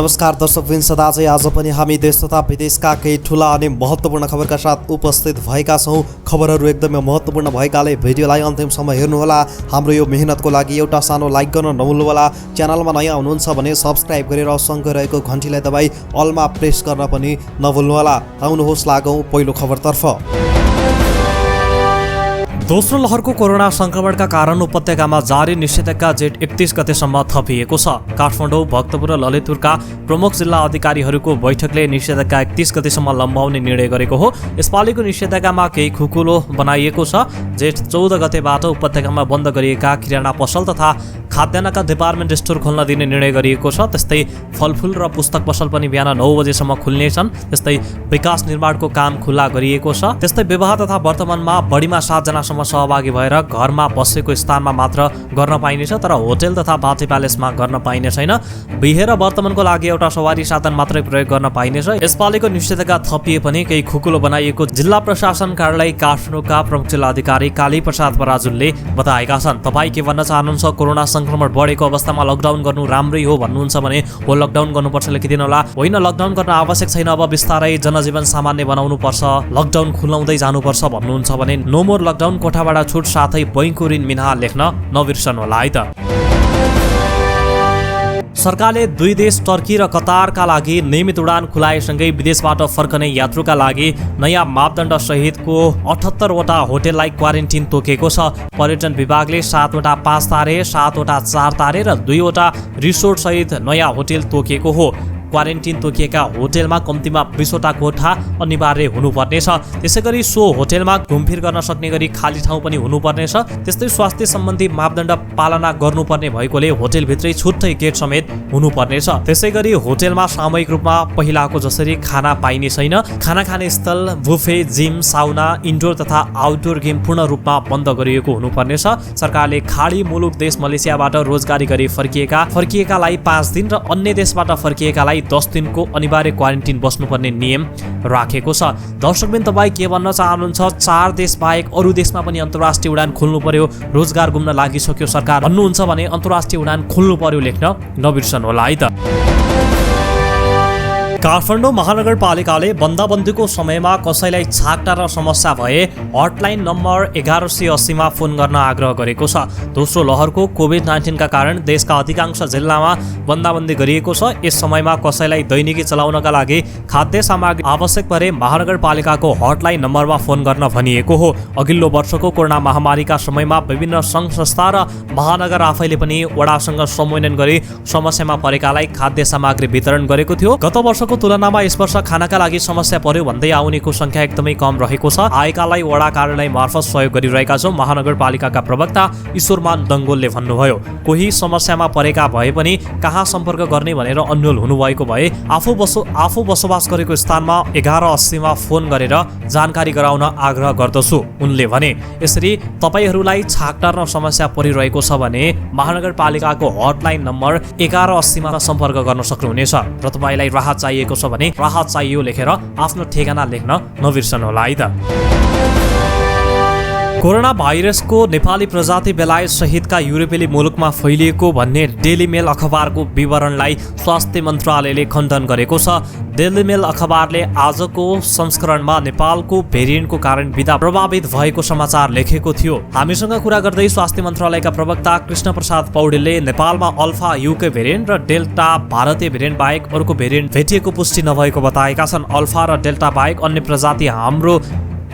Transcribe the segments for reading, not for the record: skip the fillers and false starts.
नमस्कार दर्शकवृन्द, सदा चाहिँ आज पनि हामी देश तथा विदेशका केही ठुला अनि महत्त्वपूर्ण खबरका साथ उपस्थित भएका छौँ। खबरहरू एकदमै महत्त्वपूर्ण भएकाले भिडियोलाई अन्तिमसम्म हेर्नुहोला। हाम्रो यो मेहनतको लागि एउटा सानो लाइक गर्न नभुल्नुहोला। च्यानलमा नयाँ हुनुहुन्छ भने सब्स्क्राइब गरेर सँगै रहेको घन्टीलाई दबाई अलमा प्रेस गर्न पनि नभुल्नुहोला। आउनुहोस् लागौँ पहिलो खबरतर्फ। दोस्रो लहरको कोरोना संक्रमणका कारण उपत्यकामा जारी निषेधाज्ञा जेठ 31 गतेसम्म थपिएको छ। काठमाडौँ, भक्तपुर र ललितपुरका प्रमुख जिल्ला अधिकारीहरूको बैठकले निषेधाज्ञा 31 गतेसम्म लम्बाउने निर्णय गरेको हो। यसपालिको निषेधाज्ञामा केही खुकुलो बनाइएको छ। जेठ 14 गतेबाट उपत्यकामा बन्द गरिएका किराना पसल तथा खाद्यान्नका डिपार्टमेन्ट स्टोर खोल्न दिने निर्णय गरिएको छ। त्यस्तै फलफुल र पुस्तक पसल पनि बिहान 9 बजेसम्म खुल्नेछन्। त्यस्तै विकास निर्माणको काम खुल्ला गरिएको छ। त्यस्तै विवाह तथा वर्तमानमा बढीमा 7 जनासम्म सहभागी भएर घरमा बसेको स्थानमा मात्र गर्न पाइनेछ, तर होटेल तथा पार्टी प्यालेसमा गर्न पाइने छैन। बिहे र वर्तमानको लागि एउटा सवारी साधन मात्रै प्रयोग गर्न पाइनेछ। यसपालिको निषेधाज्ञा थपिए पनि केही खुकुलो बनाइएको जिल्ला प्रशासन कार्यालय काठमाडौँका प्रमुख जिल्ला अधिकारी काली प्रसाद पराजुलले बताएका छन्। तपाईँ के भन्न चाहनुहुन्छ? कोरोना संक्रमण बढेको अवस्थामा लकडाउन गर्नु राम्रै हो भन्नुहुन्छ भने हो लकडाउन गर्नुपर्छ लेखिदिनुहोला। होइन, लकडाउन गर्न आवश्यक छैन, अब बिस्तारै जनजीवन सामान्य बनाउनु पर्छ, लकडाउन खुलाउँदै जानुपर्छ भन्नुहुन्छ भने नो मोर लकडाउन, कोठाबाट छुट साथै बैंकको ऋण मिना लेख्न नबिर्सनुहोला है त। सरकारले 2 देश टर्की र कतारका लागि नियमित उडान खुलाएसँगै विदेशबाट फर्कने यात्रुका लागि नयाँ मापदण्ड सहितको 78 वटा होटेललाई क्वारेन्टिन तोकेको छ। पर्यटन विभागले 7 वटा 5 तारे, 7 वटा 4 तारे र 2 वटा रिसोर्ट सहित नयाँ होटेल तोकेको हो। क्वारेन्टिन तोकिएका होटेलमा कम्तीमा 20 वटा कोठा अनिवार्य हुनुपर्नेछ। त्यसैगरी सो होटेलमा घुमफिर गर्न सक्ने गरी खाली ठाउँ पनि हुनुपर्नेछ। त्यस्तै स्वास्थ्य सम्बन्धी मापदण्ड पालना गर्नुपर्ने भएकोले होटेलभित्रै छुट्टै गेट समेत हुनुपर्नेछ। त्यसैगरी होटेलमा सामूहिक रूपमा पहिलाको जसरी खाना पाइने छैन। खाना खाने स्थल, बुफे, जिम, साउना, इन्डोर तथा आउटडोर गेम पूर्ण रूपमा बन्द गरिएको हुनुपर्नेछ। सरकारले खाडी मुलुक देश मलेसियाबाट रोजगारी गरी फर्किएकालाई 5 दिन र अन्य देशबाट फर्किएकालाई 10 दिनको अनिवार्य क्वारेन्टिन बस्नुपर्ने नियम राखेको छ। दर्शकबिन, तपाईँ के भन्न चाहनुहुन्छ? 4 देश बाहेक अरू देशमा पनि अन्तर्राष्ट्रिय उडान खोल्नु पर्यो, रोजगार गुम्न लागिसक्यो सरकार भन्नुहुन्छ भने अन्तर्राष्ट्रिय उडान खोल्नु पर्यो लेख्न नबिर्सनुहोला है त। काठमाडौँ महानगरपालिकाले बन्दाबन्दीको समयमा कसैलाई छाकटार समस्या भए हटलाइन नम्बर 1180 मा फोन गर्न आग्रह गरेको छ। दोस्रो लहरको कोभिड-19 का कारण देशका अधिकांश जिल्लामा बन्दाबन्दी गरिएको छ। यस समयमा कसैलाई दैनिकी चलाउनका लागि खाद्य सामग्री आवश्यक परे महानगरपालिकाको हटलाइन नम्बरमा फोन गर्न भनिएको हो। अघिल्लो वर्षको कोरोना महामारीका समयमा विभिन्न सङ्घ संस्था र महानगर आफैले पनि वडासँग समन्वय गरी समस्यामा परेकालाई खाद्य सामग्री वितरण गरेको थियो। गत वर्षको तुलनामा यस वर्ष खानाका लागि समस्या पर्यो भन्दै आउनेको संख्या एकदमै कम रहेको छ। आएकालाई वडा कार्यालय मार्फत सहयोग गरिरहेका छौँ, महानगरपालिकाका प्रवक्ता ईश्वरमान दङ्गोलले भन्नुभयो। कोही समस्यामा परेका भए पनि कहाँ सम्पर्क गर्ने भनेर अन्यल हुनुभएको भए आफू बसोबास गरेको स्थानमा 1180 मा फोन गरेर जानकारी गराउन आग्रह गर्दछु उनले भने। यसरी तपाईहरूलाई छाकटार्न समस्या परिरहेको छ भने महानगरपालिकाको हटलाइन नम्बर 1180 मा सम्पर्क गर्न सक्नुहुनेछ। र तपाईँलाई राहत चाहिएको छ भने राहत चाहियो लेखेर आफ्नो ठेगाना लेख्न नबिर्सनुहोला है त। कोरोना भाइरसको नेपाली प्रजाति बेलायत सहितका युरोपेली मुलुकमा फैलिएको भन्ने डेली मेल अखबारको विवरणलाई स्वास्थ्य मन्त्रालयले खण्डन गरेको छ। डेली मेल अखबारले आजको संस्करणमा नेपालको भेरिएन्टको कारण बिदा प्रभावित भएको समाचार लेखेको थियो। हामीसँग कुरा गर्दै स्वास्थ्य मन्त्रालयका प्रवक्ता कृष्ण प्रसाद पौडेलले नेपालमा अल्फा युके भेरिएन्ट र डेल्टा भारतीय भेरिएन्ट बाहेक अर्को भेरिएन्ट भेटिएको पुष्टि नभएको बताएका छन्। अल्फा र डेल्टा बाहेक अन्य प्रजाति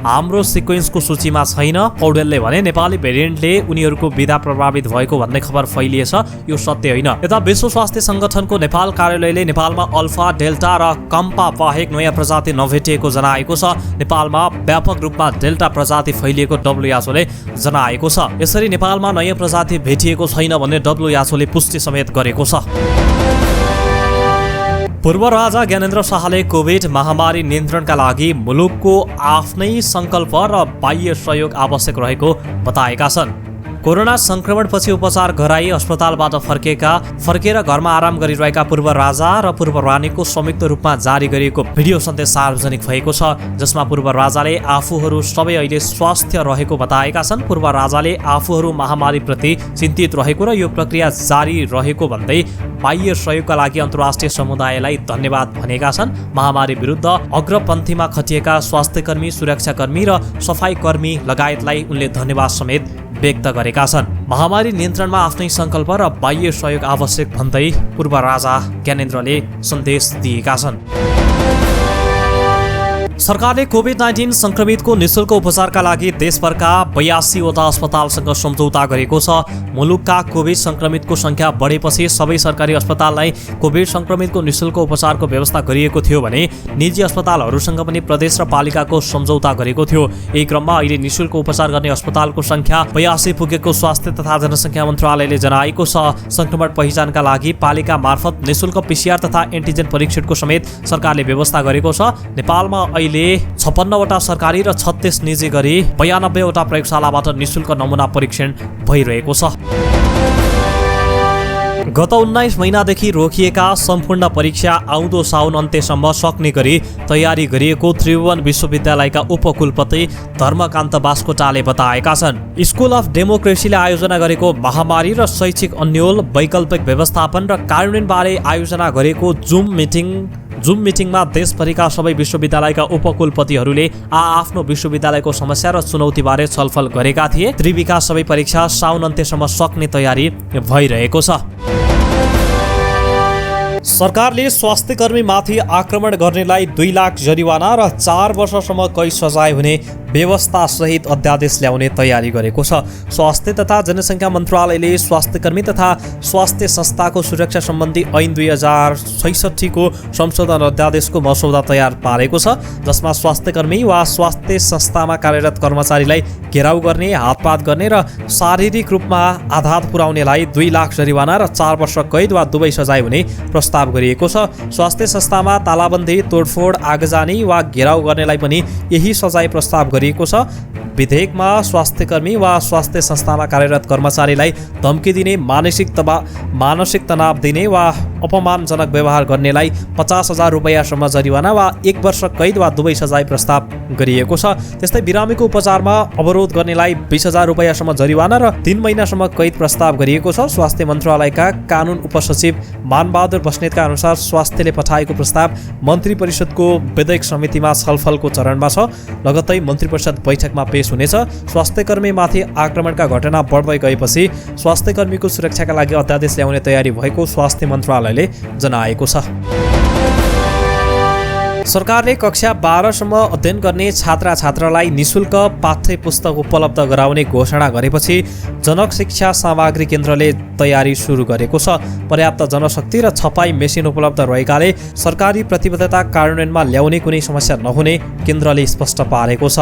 हाम्रो सिक्वेन्सको सूचीमा छैन। पौडेलले भने नेपाली भेरिएन्टले उनीहरूको विधा प्रभावित भएको भन्ने खबर फैलिएछ, यो सत्य होइन। यता विश्व स्वास्थ्य संगठनको नेपाल कार्यालयले नेपालमा अल्फा, डेल्टा र कम्पा बाहेक नयाँ प्रजाति नभेटिएको जनाएको छ। नेपालमा व्यापक रूपमा डेल्टा प्रजाति फैलिएको WHOले जनाएको छ। यसरी नेपालमा नयाँ प्रजाति भेटिएको छैन भन्ने WHO ले पुष्टि समेत गरेको छ। पूर्व राजा ज्ञानेन्द्र शाहले कोभिड महामारी नियन्त्रणका लागि मुलुकको आफ्नै सङ्कल्प र बाह्य सहयोग आवश्यक रहेको बताएका छन्। कोरोना संक्रमणपछि उपचार गराई अस्पतालबाट फर्केर घरमा आराम गरिरहेका पूर्व राजा र पूर्व रानीको संयुक्त रूपमा जारी गरिएको भिडियो सन्देश सार्वजनिक भएको छ, जसमा पूर्व राजाले आफूहरू सबै अहिले स्वस्थ रहेको बताएका छन्। पूर्व राजाले आफूहरू महामारीप्रति चिन्तित रहेको र यो प्रक्रिया जारी रहेको भन्दै बाह्य सहयोगका लागि अन्तर्राष्ट्रिय समुदायलाई धन्यवाद भनेका छन्। महामारी विरुद्ध अग्रपन्थीमा खटिएका स्वास्थ्यकर्मी, सुरक्षाकर्मी र सफाईकर्मी लगायतलाई उनले धन्यवाद समेत व्यक्त गरेका छन्। महामारी नियन्त्रणमा आफ्नै सङ्कल्प र बाह्य सहयोग आवश्यक भन्दै पूर्व राजा ज्ञानेन्द्रले सन्देश दिएका छन्। सरकारले कोभिड-19 संक्रमितको निशुल्क उपचारका लागि देशभरका 82 वटा अस्पतालसँग सम्झौता गरेको छ। मुलुकका कोभिड संक्रमितको संख्या बढेपछि सबै सरकारी अस्पताललाई कोभिड संक्रमितको निशुल्क उपचारको व्यवस्था गरिएको थियो भने निजी अस्पतालहरूसँग पनि प्रदेश र पालिकाको सम्झौता गरेको थियो। यही क्रममा अहिले निशुल्क उपचार गर्ने अस्पतालको संख्या 82 पुगेको स्वास्थ्य तथा जनसङ्ख्या मन्त्रालयले जनाएको छ। संक्रमण पहिचानका लागि पालिका मार्फत निशुल्क PCR तथा एन्टिजेन परीक्षणको समेत सरकारले व्यवस्था गरेको छ। नेपालमा अहिले 56 वटा सरकारी र 36 निजी गरी 92 वटा प्रयोगशालाबाट निशुल्क नमुना परीक्षण भइरहेको छ। गत 19 महिनादेखि रोकिएका सम्पूर्ण परीक्षा आउँदो साउन अन्त्यसम्म सक्ने गरी तयारी गरिएको त्रिभुवन विश्वविद्यालयका उपकुलपति धर्मकान्त बास्कोटाले बताएका छन्। स्कुल अफ डेमोक्रेसीले आयोजना गरेको महामारी र शैक्षिक अन्यल, वैकल्पिक व्यवस्थापन र कार्यान्वयनबारे आयोजना गरेको जुम मिटिङमा देशभरिका सबै विश्वविद्यालयका उपकुलपतिहरूले आफ्नो विश्वविद्यालयको समस्या र चुनौतीबारे छलफल गरेका थिए। त्रिविका सबै परीक्षा साउन अन्त्यसम्म सक्ने तयारी भइरहेको छ। सरकारले स्वास्थ्यकर्मीमाथि आक्रमण गर्नेलाई 2 लाख जरिवाना र 4 वर्षसम्म कैद सजाय हुने व्यवस्था सहित अध्यादेश ल्याउने तयारी गरेको छ। स्वास्थ्य तथा जनसङ्ख्या मन्त्रालयले स्वास्थ्यकर्मी तथा स्वास्थ्य संस्थाको सुरक्षा सम्बन्धी ऐन 2066 को संशोधन अध्यादेशको मसौदा तयार पारेको छ, जसमा स्वास्थ्यकर्मी वा स्वास्थ्य संस्थामा कार्यरत कर्मचारीलाई घेराउ गर्ने, हातपात गर्ने र शारीरिक रूपमा आघात पुर्याउनेलाई 2 लाख जरिवाना र 4 वर्ष कैद वा दुवै सजाय हुने प्रस्ताव गरिएको छ। स्वास्थ्य संस्थामा तालाबन्दी, तोडफोड, आगजनी वा घेराउ गर्नेलाई पनि यही सजाय प्रस्ताव गरिएको छ। विधेयकमा स्वास्थ्यकर्मी वा स्वास्थ्य संस्थामा कार्यरत कर्मचारीलाई धम्की दिने, मानसिक तनाव दिने वा अपमानजनक व्यवहार गर्नेलाई 50,000 रुपैयाँसम्म जरिवाना वा 1 वर्ष कैद वा दुवै सजाय प्रस्ताव गरिएको छ। त्यस्तै बिरामीको उपचारमा अवरोध गर्नेलाई 20,000 रुपैयाँसम्म जरिवाना र 3 महिनासम्म कैद प्रस्ताव गरिएको छ। स्वास्थ्य मन्त्रालयका कानुन उपसचिव मानबहादुर बस्नेतका अनुसार स्वास्थ्यले पठाएको प्रस्ताव मन्त्री परिषदको विधेयक समितिमा छलफलको चरणमा छ। लगत्तै मन्त्री परिषद बैठकमा पेश हुनेछ। स्वास्थ्यकर्मीमाथि आक्रमणका घटना बढ्दै गएपछि स्वास्थ्यकर्मीको सुरक्षाका लागि अध्यादेश ल्याउने तयारी भएको स्वास्थ्य मन्त्रालयले जनाएको छ। सरकारले कक्षा 12 सम्म अध्ययन गर्ने छात्रछात्रालाई निशुल्क पाठ्य पुस्तक उपलब्ध गराउने घोषणा गरेपछि जनक शिक्षा सामग्री केन्द्रले तयारी सुरु गरेको छ। पर्याप्त जनशक्ति र छपाई मेसिन उपलब्ध रहेकाले सरकारी प्रतिबद्धता कार्यान्वयनमा ल्याउने कुनै समस्या नहुने केन्द्रले स्पष्ट पारेको छ।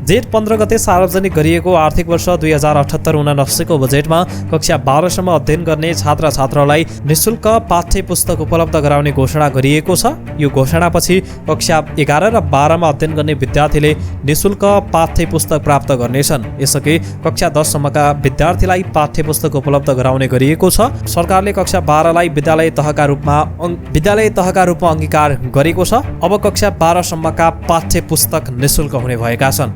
जेठ 15 गते सार्वजनिक गरिएको आर्थिक वर्ष 2078-79 को बजेटमा कक्षा 12 सम्म अध्ययन गर्ने छात्रछात्रालाई निशुल्क पाठ्य पुस्तक उपलब्ध गराउने घोषणा गरिएको छ। यो घोषणापछि कक्षा 11 र 12 मा अध्ययन गर्ने विद्यार्थीले निशुल्क पाठ्य पुस्तक प्राप्त गर्नेछन्। यसअघि कक्षा 10 सम्मका विद्यार्थीलाई पाठ्य पुस्तक उपलब्ध गराउने गरिएको छ। सरकारले कक्षा 12 लाई विद्यालय तहका रूपमा अङ्गीकार गरेको छ। अब कक्षा 12 सम्मका पाठ्य पुस्तक निशुल्क हुने भएका छन्।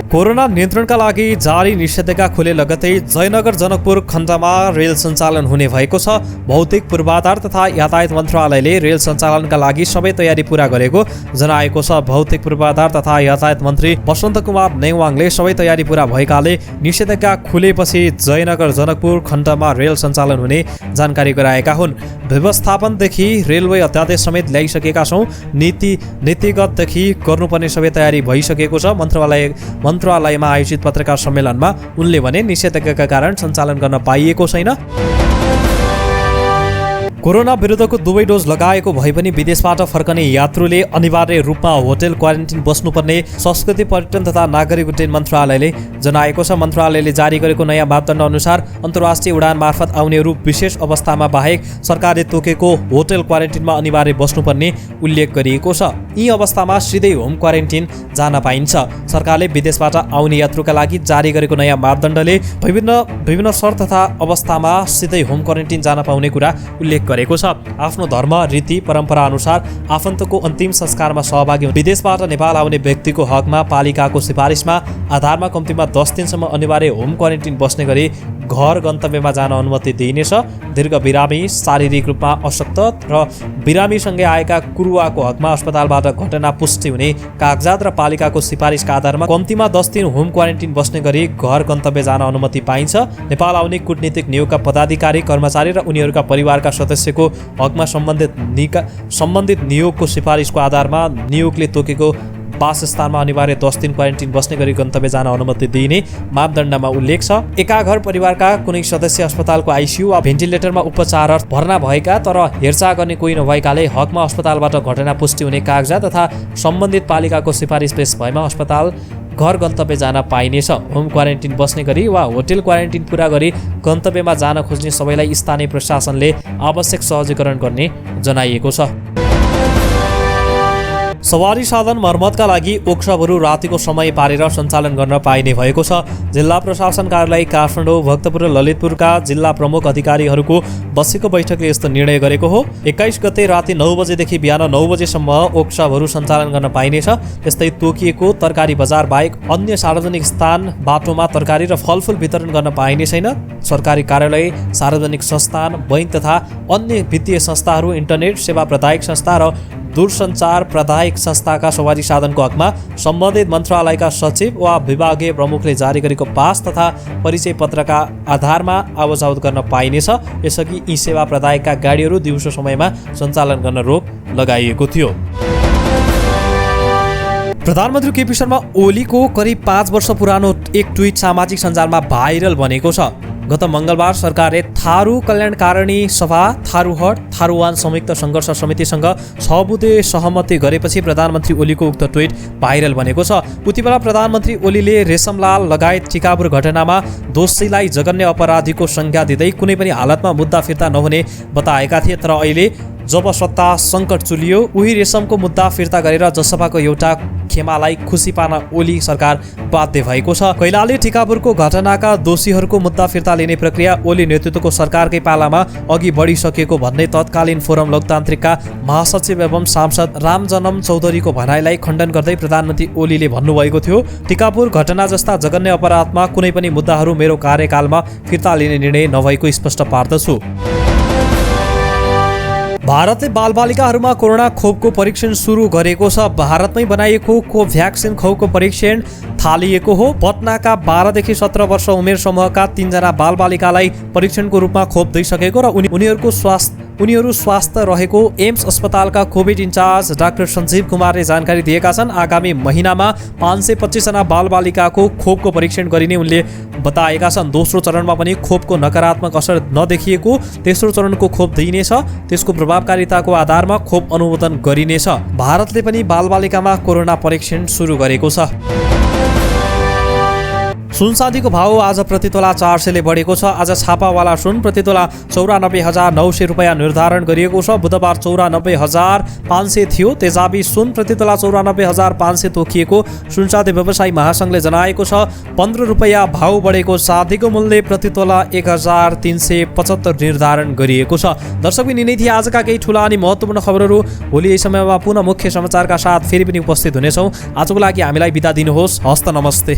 कोरोना नियन्त्रणका लागि जारी निषेधाज्ञा खुले लगतै जयनगर जनकपुर खण्डमा रेल सञ्चालन हुने भएको छ। भौतिक पूर्वाधार तथा यातायात मन्त्रालयले रेल सञ्चालनका लागि सबै तयारी पूरा गरेको जनाएको छ। भौतिक पूर्वाधार तथा यातायात मन्त्री वसन्त कुमार नेवाङले सबै तयारी पूरा भएकाले निषेधाज्ञा खुलेपछि जयनगर जनकपुर खण्डमा रेल सञ्चालन हुने जानकारी गराएका हुन्। व्यवस्थापनदेखि रेलवे अध्यादेश समेत ल्याइसकेका छौँ। नीतिगतदेखि गर्नुपर्ने सबै तयारी भइसकेको छ। मन्त्रालयमा आयोजित पत्रकार सम्मेलनमा उनले भने निषेधाज्ञाका कारण सञ्चालन गर्न पाइएको छैन। कोरोना विरुद्धको दुवै डोज लगाएको भए पनि विदेशबाट फर्कने यात्रुले अनिवार्य रूपमा होटल क्वारेन्टिन बस्नुपर्ने संस्कृति पर्यटन तथा नागरिक उड्डयन मन्त्रालयले जनाएको छ। मन्त्रालयले जारी गरेको नयाँ मापदण्ड अनुसार अन्तर्राष्ट्रिय उडान मार्फत आउनेहरू विशेष अवस्थामा बाहेक सरकारले तोकेको होटल क्वारेन्टिनमा अनिवार्य बस्नुपर्ने उल्लेख गरिएको छ। यी अवस्थामा सिधै होम क्वारेन्टिन जान पाइन्छ। सरकारले विदेशबाट आउने यात्रुका लागि जारी गरेको नयाँ मापदण्डले विभिन्न शर्त तथा अवस्थामा सिधै होम क्वारेन्टिन जान पाउने कुरा उल्लेख गरेको छ। आफ्नो धर्म रीति परम्परा अनुसार आफन्तको अन्तिम संस्कारमा सहभागी विदेशबाट नेपाल आउने व्यक्तिको हकमा पालिकाको सिफारिसमा आधारमा कम्तीमा 10 दिनसम्म अनिवार्य होम क्वारेन्टिन बस्ने गरी घर गन्तव्यमा जान अनुमति दिइनेछ। दीर्घ बिरामी, शारीरिक रूपमा अशक्त र बिरामीसँगै आएका कुरुवाको हकमा अस्पतालबाट घटना पुष्टि हुने कागजात र पालिकाको सिफारिसका आधारमा कम्तीमा 10 दिन होम क्वारेन्टिन बस्ने गरी घर गन्तव्य जान अनुमति पाइन्छ। नेपाल आउने कूटनीतिक नियोगका पदाधिकारी, कर्मचारी र उनीहरूका परिवारका सदस्यको हकमा सम्बन्धित नियोगको सिफारिसको आधारमा नियोगले तोकेको वासस्थानमा अनिवार्य 10 दिन क्वारेन्टिन बस्ने गरी गन्तव्य जान अनुमति दिइने मापदण्डमा उल्लेख छ। एका घर परिवारका कुनै सदस्य अस्पतालको आइसियु वा भेन्टिलेटरमा उपचारार्थ भर्ना भएका तर हेरचाह गर्ने कोही नभएकाले हकमा अस्पतालबाट घटना पुष्टि हुने कागजात तथा सम्बन्धित पालिकाको सिफारिस पेश भएमा अस्पताल घर गन्तव्य जान पाइनेछ। होम क्वारेन्टिन बस्ने गरी वा होटल क्वारेन्टिन पुरा गरी गन्तव्यमा जान खोज्ने सबैलाई स्थानीय प्रशासनले आवश्यक सहजीकरण गर्ने जनाइएको छ। सवारी साधन मर्मतका लागि वर्कसपहरू रातिको समय पारेर सञ्चालन गर्न पाइने भएको छ। जिल्ला प्रशासन कार्यालय काठमाडौँ, भक्तपुर र ललितपुरका जिल्ला प्रमुख अधिकारीहरूको बसेको बैठकले यस्तो निर्णय गरेको हो। 21 गते राति 9 बजेदेखि बिहान 9 बजेसम्म वर्कसपहरू सञ्चालन गर्न पाइनेछ। त्यस्तै तोकिएको तरकारी बजार बाहेक अन्य सार्वजनिक स्थान बाटोमा तरकारी र फलफुल वितरण गर्न पाइने छैन। सरकारी कार्यालय, सार्वजनिक संस्थान, बैंक तथा अन्य वित्तीय संस्थाहरू, इन्टरनेट सेवा प्रदायक संस्था र दूरसञ्चार प्रदायक संस्थाका सवारी साधनको हकमा सम्बन्धित मन्त्रालयका सचिव वा विभागीय प्रमुखले जारी गरेको पास तथा परिचय पत्रका आधारमा आवाजावत गर्न पाइनेछ। यसअघि यी सेवा प्रदायकका गाडीहरू दिउँसो समयमा सञ्चालन गर्न रोक लगाइएको थियो। प्रधानमन्त्री केपी शर्मा ओलीको करिब 5 वर्ष पुरानो एक ट्विट सामाजिक सञ्जालमा भाइरल बनेको छ। गत मङ्गलबार सरकारले थारू कल्याणकारिणी सभा, थारूहट, थारूवान संयुक्त सङ्घर्ष समितिसँग 6 बुँदे सहमति गरेपछि प्रधानमन्त्री ओलीको उक्त ट्विट भाइरल बनेको छ। उतिबेला प्रधानमन्त्री ओलीले रेशमलाल लगायत टिकापुर घटनामा दोषीलाई जघन्य अपराधीको संज्ञा दिँदै कुनै पनि हालतमा मुद्दा फिर्ता नहुने बताएका थिए। तर अहिले जब सत्ता सङ्कट चुलियो, उही रेशमको मुद्दा फिर्ता गरेर जसपाको एउटा खेमालाई खुसी पार्न ओली सरकार बाध्य भएको छ। कैलाली टिकापुरको घटनाका दोषीहरूको मुद्दा फिर्ता लिने प्रक्रिया ओली नेतृत्वको सरकारकै पालामा अघि बढिसकेको भन्दै तत्कालीन फोरम लोकतान्त्रिकका महासचिव एवं सांसद रामजनम चौधरीको भनाइलाई खण्डन गर्दै प्रधानमन्त्री ओलीले भन्नुभएको थियो, टिकापुर घटना जस्ता जघन्य अपराधमा कुनै पनि मुद्दाहरू मेरो कार्यकालमा फिर्ता लिने निर्णय नभएको स्पष्ट पार्दछु। भारतले बालबालिकाहरूमा कोरोना खोपको परीक्षण सुरु गरेको छ। भारतमै बनाइएको कोभ्याक्सिन खोपको परीक्षण थालिएको हो। पटनाका 12 देखि 17 वर्ष उमेर समूहका 3 जना बालबालिकालाई परीक्षणको रूपमा खोप दिइसकेको र उनीहरू स्वस्थ रहेको एम्स अस्पतालका कोभिड इन्चार्ज डाक्टर सञ्जीव कुमारले जानकारी दिएका छन्। आगामी महिनामा 525 जना बालबालिकाको खोपको परीक्षण गरिने उनले बताएका छन्। दोस्रो चरणमा पनि खोपको नकारात्मक असर नदेखिएको तेस्रो चरणको खोप दिइनेछ। त्यसको प्रभावकारिताको आधारमा खोप अनुमोदन गरिनेछ। भारतले पनि बालबालिकामा कोरोना परीक्षण सुरु गरेको छ। सुन चाँदीको भाउ आज प्रतितोला 400 ले बढेको छ। आज छापावाला सुन प्रतितोला 94,900 रुपियाँ निर्धारण गरिएको छ। बुधबार 94,500 थियो। तेजाबी सुन प्रतितोला 94,500 तोकिएको सुन चाँदी व्यवसायी महासङ्घले जनाएको छ। 15 रुपियाँ भाउ बढेको चाँदीको मूल्य प्रतितोला 1,375 निर्धारण गरिएको छ। दर्शक यिनै थिए आजका केही ठुला अनि महत्त्वपूर्ण खबरहरू। भोलि यही समयमा पुनः मुख्य समाचारका साथ फेरि पनि उपस्थित हुनेछौँ। आजको लागि हामीलाई बिदा दिनुहोस्। हस्त नमस्ते।